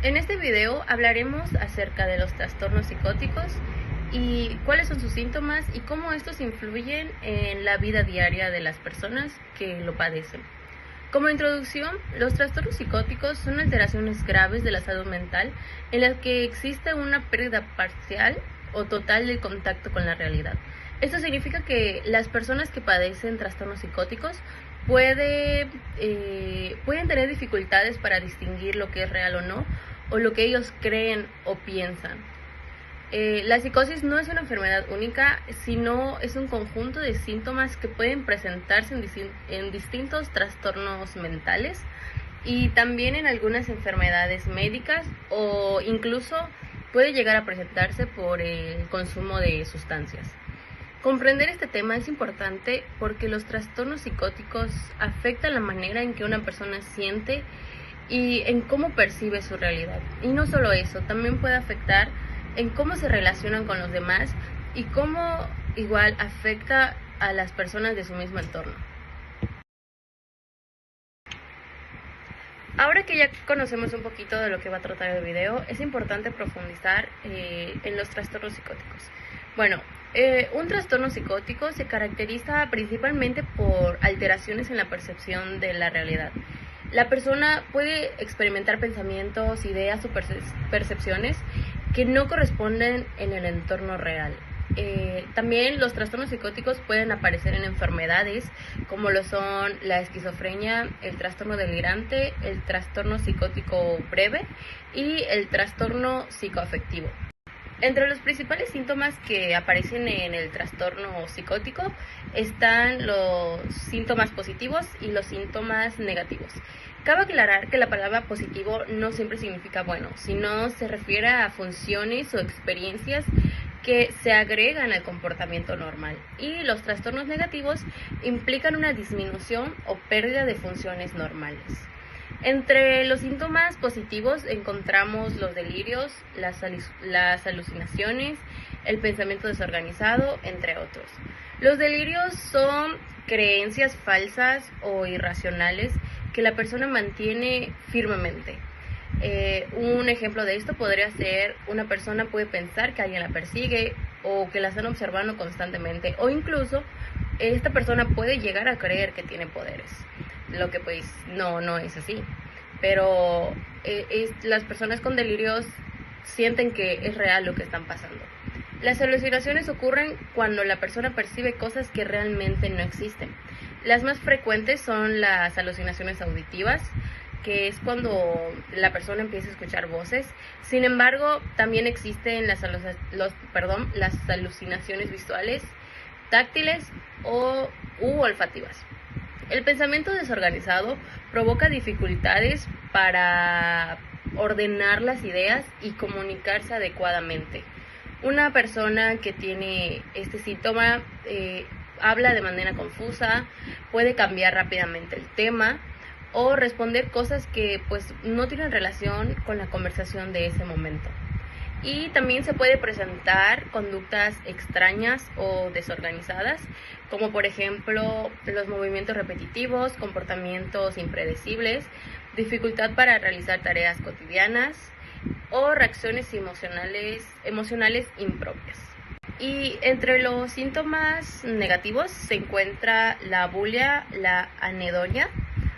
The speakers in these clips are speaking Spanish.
En este video hablaremos acerca de los trastornos psicóticos y cuáles son sus síntomas y cómo estos influyen en la vida diaria de las personas que lo padecen. Como introducción, los trastornos psicóticos son alteraciones graves de la salud mental en las que existe una pérdida parcial o total del contacto con la realidad. Esto significa que las personas que padecen trastornos psicóticos pueden tener dificultades para distinguir lo que es real o no, o lo que ellos creen o piensan. La psicosis no es una enfermedad única, sino es un conjunto de síntomas que pueden presentarse en distintos trastornos mentales y también en algunas enfermedades médicas, o incluso puede llegar a presentarse por el consumo de sustancias. Comprender este tema es importante porque los trastornos psicóticos afectan la manera en que una persona siente y en cómo percibe su realidad. Y no solo eso, también puede afectar en cómo se relacionan con los demás y cómo igual afecta a las personas de su mismo entorno. Ahora que ya conocemos un poquito de lo que va a tratar el video, es importante profundizar en los trastornos psicóticos. Bueno, un trastorno psicótico se caracteriza principalmente por alteraciones en la percepción de la realidad. La persona puede experimentar pensamientos, ideas o percepciones que no corresponden en el entorno real. También los trastornos psicóticos pueden aparecer en enfermedades como lo son la esquizofrenia, el trastorno delirante, el trastorno psicótico breve y el trastorno psicoafectivo. Entre los principales síntomas que aparecen en el trastorno psicótico están los síntomas positivos y los síntomas negativos. Cabe aclarar que la palabra positivo no siempre significa bueno, sino se refiere a funciones o experiencias que se agregan al comportamiento normal. Y los trastornos negativos implican una disminución o pérdida de funciones normales. Entre los síntomas positivos encontramos los delirios, las alucinaciones, el pensamiento desorganizado, entre otros. Los delirios son creencias falsas o irracionales que la persona mantiene firmemente. Un ejemplo de esto podría ser: una persona puede pensar que alguien la persigue o que la están observando constantemente, o incluso esta persona puede llegar a creer que tiene poderes, lo que pues no es así. Pero las personas con delirios sienten que es real lo que están pasando. Las alucinaciones ocurren cuando la persona percibe cosas que realmente no existen. Las más frecuentes son las alucinaciones auditivas, que es cuando la persona empieza a escuchar voces. Sin embargo, también existen las alucinaciones visuales, táctiles u olfativas. El pensamiento desorganizado provoca dificultades para ordenar las ideas y comunicarse adecuadamente. Una persona que tiene este síntoma habla de manera confusa, puede cambiar rápidamente el tema o responder cosas que pues no tienen relación con la conversación de ese momento. Y también se puede presentar conductas extrañas o desorganizadas, como por ejemplo los movimientos repetitivos, comportamientos impredecibles, dificultad para realizar tareas cotidianas o reacciones emocionales impropias. Y entre los síntomas negativos se encuentra la bulia, la anedonia,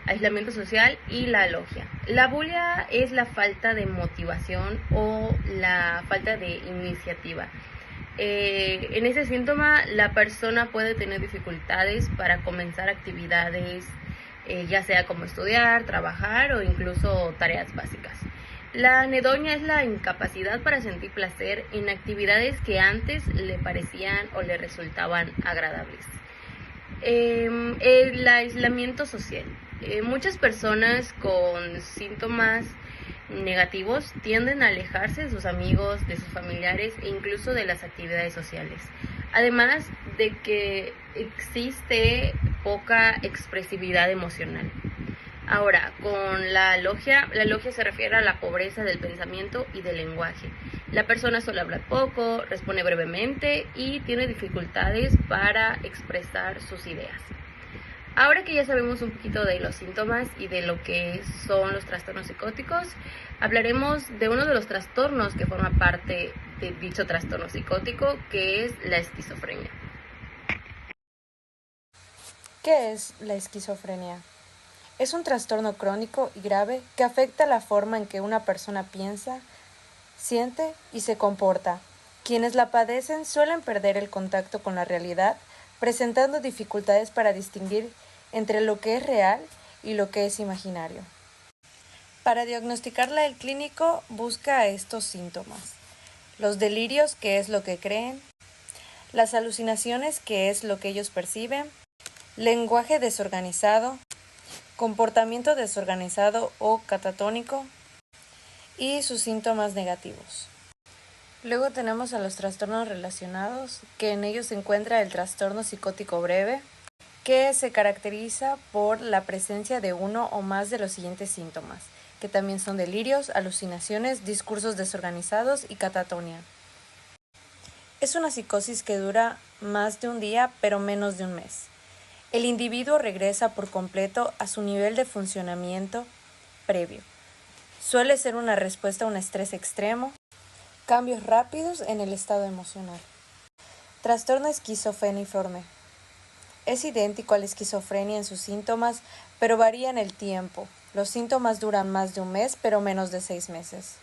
aislamiento social y la alogia. La bulia es la falta de motivación o la falta de iniciativa. En ese síntoma la persona puede tener dificultades para comenzar actividades, ya sea como estudiar, trabajar o incluso tareas básicas. La anedonia es la incapacidad para sentir placer en actividades que antes le parecían o le resultaban agradables. El aislamiento social. Muchas personas con síntomas negativos tienden a alejarse de sus amigos, de sus familiares e incluso de las actividades sociales. Además de que existe poca expresividad emocional. Ahora, con la logia se refiere a la pobreza del pensamiento y del lenguaje. La persona suele hablar poco, responde brevemente y tiene dificultades para expresar sus ideas. Ahora que ya sabemos un poquito de los síntomas y de lo que son los trastornos psicóticos, hablaremos de uno de los trastornos que forma parte de dicho trastorno psicótico, que es la esquizofrenia. ¿Qué es la esquizofrenia? Es un trastorno crónico y grave que afecta la forma en que una persona piensa, siente y se comporta. Quienes la padecen suelen perder el contacto con la realidad, presentando dificultades para distinguir entre lo que es real y lo que es imaginario. Para diagnosticarla, el clínico busca estos síntomas: los delirios, que es lo que creen; las alucinaciones, que es lo que ellos perciben; lenguaje desorganizado; comportamiento desorganizado o catatónico; y sus síntomas negativos. Luego tenemos a los trastornos relacionados, que en ellos se encuentra el trastorno psicótico breve, que se caracteriza por la presencia de uno o más de los siguientes síntomas, que también son delirios, alucinaciones, discursos desorganizados y catatonia. Es una psicosis que dura más de un día, pero menos de un mes. El individuo regresa por completo a su nivel de funcionamiento previo. Suele ser una respuesta a un estrés extremo, cambios rápidos en el estado emocional. Trastorno esquizofreniforme. Es idéntico a la esquizofrenia en sus síntomas, pero varía en el tiempo. Los síntomas duran más de un mes, pero menos de 6 meses.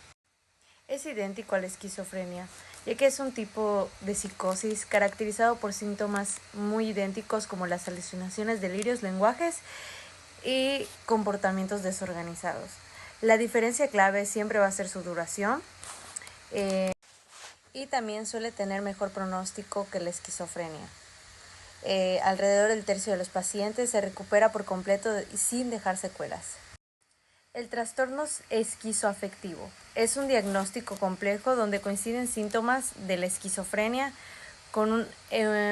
Es idéntico a la esquizofrenia, ya que es un tipo de psicosis caracterizado por síntomas muy idénticos como las alucinaciones, delirios, lenguajes y comportamientos desorganizados. La diferencia clave siempre va a ser su duración, y también suele tener mejor pronóstico que la esquizofrenia. Alrededor del tercio de los pacientes se recupera por completo y sin dejar secuelas. El trastorno esquizoafectivo es un diagnóstico complejo donde coinciden síntomas de la esquizofrenia con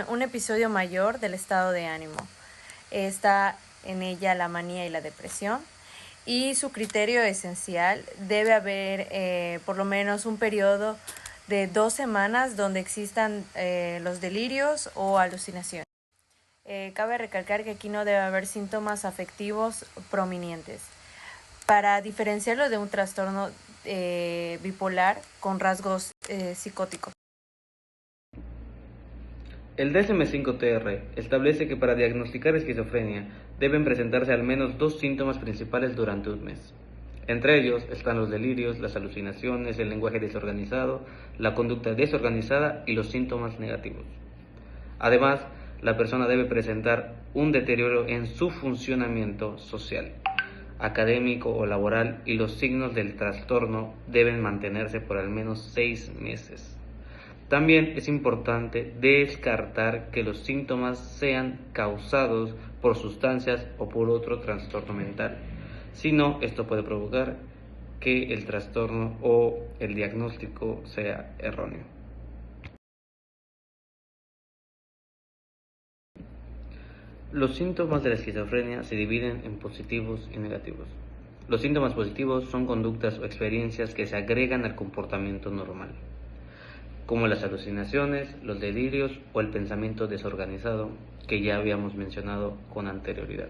un episodio mayor del estado de ánimo. Está en ella la manía y la depresión, y su criterio esencial: debe haber por lo menos un periodo de 2 semanas donde existan los delirios o alucinaciones. Cabe recalcar que aquí no debe haber síntomas afectivos prominentes, para diferenciarlo de un trastorno bipolar con rasgos psicóticos. El DSM-5-TR establece que para diagnosticar esquizofrenia deben presentarse al menos 2 síntomas principales durante un mes. Entre ellos están los delirios, las alucinaciones, el lenguaje desorganizado, la conducta desorganizada y los síntomas negativos. Además, la persona debe presentar un deterioro en su funcionamiento social, académico o laboral, y los signos del trastorno deben mantenerse por al menos 6 meses. También es importante descartar que los síntomas sean causados por sustancias o por otro trastorno mental. Si no, esto puede provocar que el trastorno o el diagnóstico sea erróneo. Los síntomas de la esquizofrenia se dividen en positivos y negativos. Los síntomas positivos son conductas o experiencias que se agregan al comportamiento normal, como las alucinaciones, los delirios o el pensamiento desorganizado, que ya habíamos mencionado con anterioridad.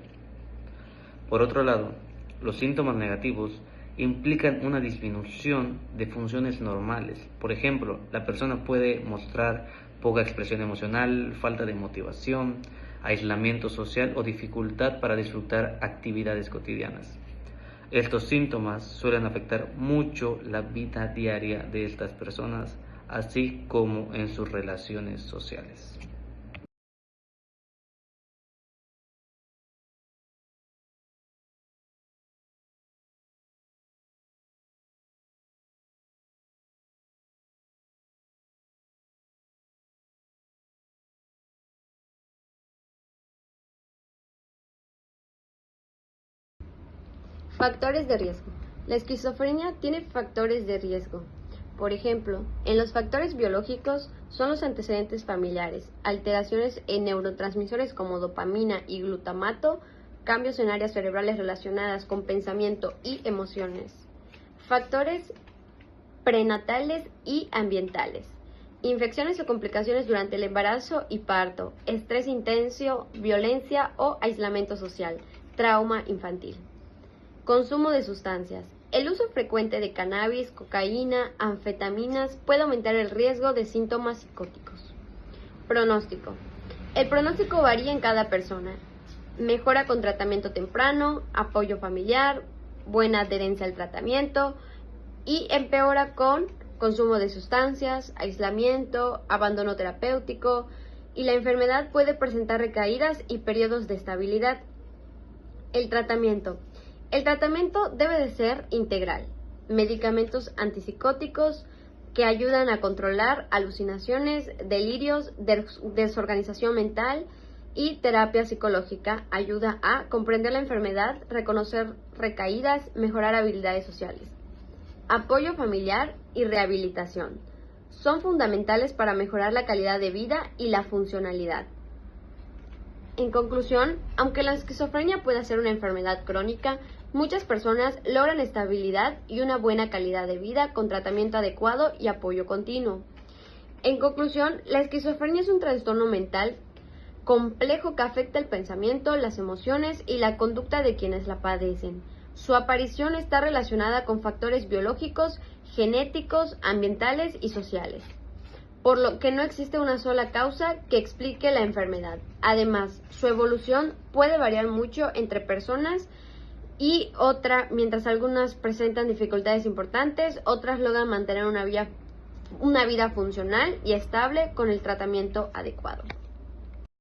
Por otro lado, los síntomas negativos implican una disminución de funciones normales. Por ejemplo, la persona puede mostrar poca expresión emocional, falta de motivación, aislamiento social o dificultad para disfrutar actividades cotidianas. Estos síntomas suelen afectar mucho la vida diaria de estas personas, así como en sus relaciones sociales. Factores de riesgo. La esquizofrenia tiene factores de riesgo. Por ejemplo, en los factores biológicos son los antecedentes familiares, alteraciones en neurotransmisores como dopamina y glutamato, cambios en áreas cerebrales relacionadas con pensamiento y emociones. Factores prenatales y ambientales. infecciones o complicaciones durante el embarazo y parto, estrés intenso, violencia o aislamiento social, trauma infantil. Consumo de sustancias. El uso frecuente de cannabis, cocaína, anfetaminas puede aumentar el riesgo de síntomas psicóticos. Pronóstico. El pronóstico varía en cada persona. Mejora con tratamiento temprano, apoyo familiar, buena adherencia al tratamiento y empeora con consumo de sustancias, aislamiento, abandono terapéutico y la enfermedad puede presentar recaídas y periodos de estabilidad. El tratamiento. El tratamiento debe de ser integral. Medicamentos antipsicóticos que ayudan a controlar alucinaciones, delirios, desorganización mental y terapia psicológica ayuda a comprender la enfermedad, reconocer recaídas, mejorar habilidades sociales. Apoyo familiar y rehabilitación son fundamentales para mejorar la calidad de vida y la funcionalidad. En conclusión, aunque la esquizofrenia pueda ser una enfermedad crónica, muchas personas logran estabilidad y una buena calidad de vida con tratamiento adecuado y apoyo continuo. En conclusión, la esquizofrenia es un trastorno mental complejo que afecta el pensamiento, las emociones y la conducta de quienes la padecen. Su aparición está relacionada con factores biológicos, genéticos, ambientales y sociales, por lo que no existe una sola causa que explique la enfermedad. Además, su evolución puede variar mucho entre personas y mientras algunas presentan dificultades importantes, otras logran mantener una vida funcional y estable con el tratamiento adecuado.